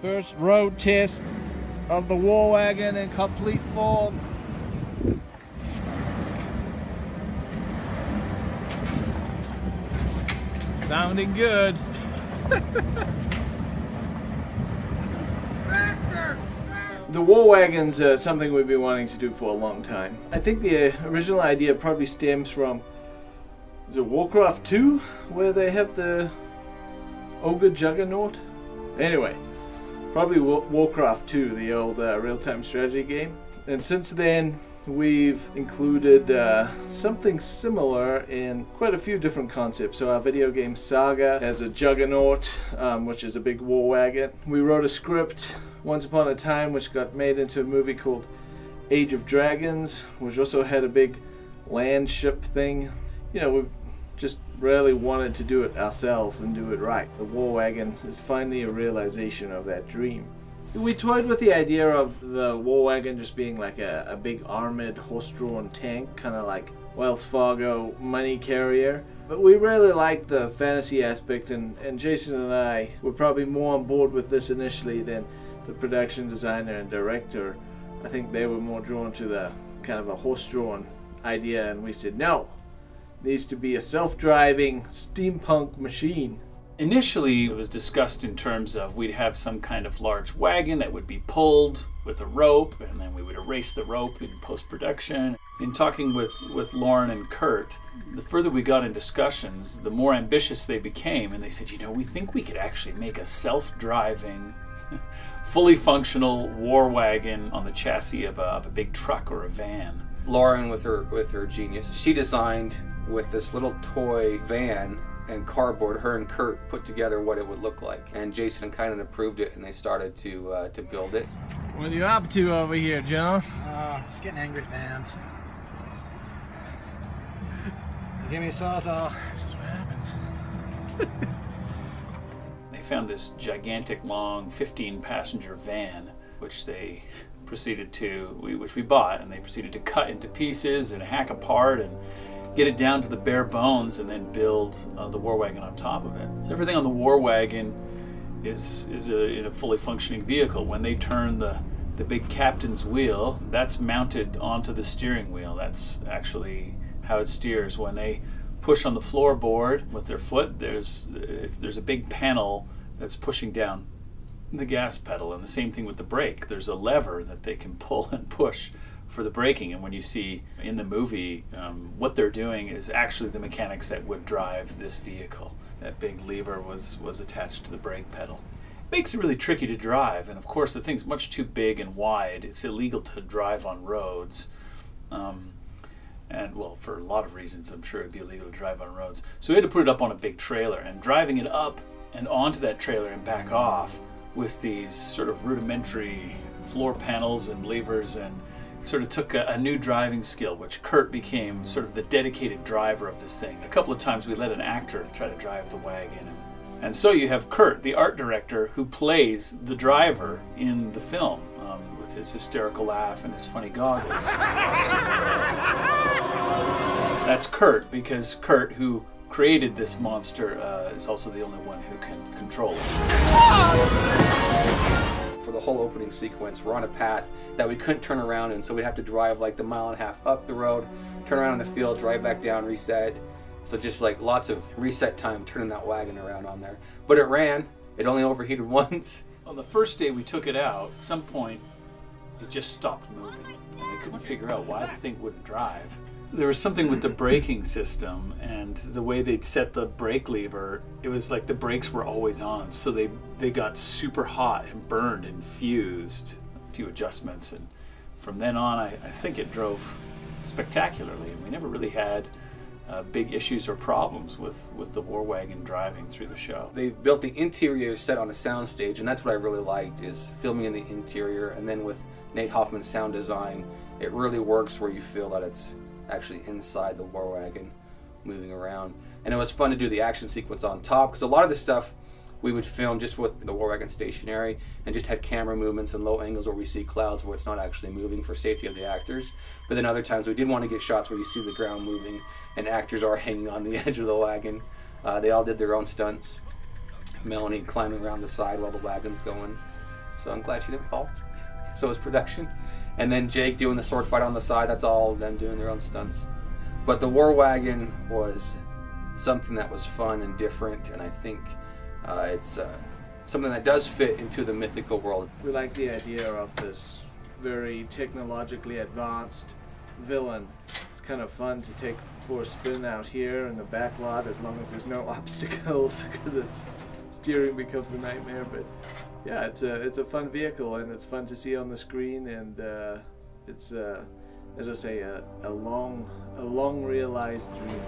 First road test of the war wagon in complete form. Sounding good. Faster! The war wagon's something we've been wanting to do for a long time. I think the original idea probably stems from, is it Warcraft 2, where they have the ogre juggernaut? Anyway, probably Warcraft 2, the old real-time strategy game. And since then, we've included something similar in quite a few different concepts. So our video game Saga has a juggernaut, which is a big war wagon. We wrote a script once upon a time which got made into a movie called Age of Dragons, which also had a big land ship thing. You know, we just really wanted to do it ourselves and do it right. The war wagon is finally a realization of that dream. We toyed with the idea of the war wagon just being like a big armored horse-drawn tank, kind of like Wells Fargo money carrier. But we really liked the fantasy aspect, and Jason and I were probably more on board with this initially than the production designer and director. I think they were more drawn to the kind of a horse-drawn idea, and we said no. It needs to be a self-driving steampunk machine. Initially, it was discussed in terms of we'd have some kind of large wagon that would be pulled with a rope, and then we would erase the rope in post-production. In talking with Lauren and Kurt, the further we got in discussions, the more ambitious they became, and they said, we think we could actually make a self-driving, fully functional war wagon on the chassis of a big truck or a van. Lauren, with her genius, she designed with this little toy van and cardboard, her and Kurt put together what it would look like. And Jason kind of approved it, and they started to build it. What are you up to over here, John? Just getting angry at fans. You give me a sawzall, this is what happens. They found this gigantic, long, 15-passenger van, which they proceeded which we bought, and they proceeded to cut into pieces and hack apart and get it down to the bare bones, and then build the war wagon on top of it. Everything on the war wagon is in a fully functioning vehicle. When they turn the big captain's wheel, that's mounted onto the steering wheel. That's actually how it steers. When they push on the floorboard with their foot, there's a big panel that's pushing down the gas pedal, and the same thing with the brake. There's a lever that they can pull and push for the braking, and when you see in the movie, what they're doing is actually the mechanics that would drive this vehicle. That big lever was attached to the brake pedal. It makes it really tricky to drive, and of course the thing's much too big and wide. It's illegal to drive on roads, and well, for a lot of reasons I'm sure it'd be illegal to drive on roads. So we had to put it up on a big trailer, and driving it up and onto that trailer and back off with these sort of rudimentary floor panels and levers, and sort of took a new driving skill, which Kurt became sort of the dedicated driver of this thing. A couple of times we let an actor try to drive the wagon. And so you have Kurt, the art director, who plays the driver in the film with his hysterical laugh and his funny goggles. That's Kurt, because Kurt, who created this monster, is also the only one who can control it. For the whole opening sequence, we're on a path that we couldn't turn around in, so we'd have to drive like the mile and a half up the road, turn around in the field, drive back down, reset. So just like lots of reset time turning that wagon around on there. But it ran. It only overheated once. On the first day we took it out, at some point it just stopped moving, and they couldn't figure out why the thing wouldn't drive. There was something with the braking system and the way they'd set the brake lever. It was like the brakes were always on, so they got super hot and burned and fused. A few adjustments, and from then on I think it drove spectacularly, and we never really had big issues or problems with the war wagon driving through the show. They built the interior set on a soundstage, and that's what I really liked, is filming in the interior. And then with Nate Hoffman's sound design, it really works where you feel that it's actually inside the war wagon moving around. And it was fun to do the action sequence on top, because a lot of the stuff we would film just with the war wagon stationary and just had camera movements and low angles where we see clouds where it's not actually moving for safety of the actors. But then other times we did want to get shots where you see the ground moving and actors are hanging on the edge of the wagon. They all did their own stunts. Melanie climbing around the side while the wagon's going. so I'm glad she didn't fall. So was production. And then Jake doing the sword fight on the side, that's all them doing their own stunts. But the War Wagon was something that was fun and different, and I think it's something that does fit into the mythical world. We like the idea of this very technologically advanced villain. It's kind of fun to take for a spin out here in the back lot as long as there's no obstacles, because its steering becomes a nightmare. But yeah, it's a fun vehicle, and it's fun to see on the screen, and it's as I say, a long realized dream.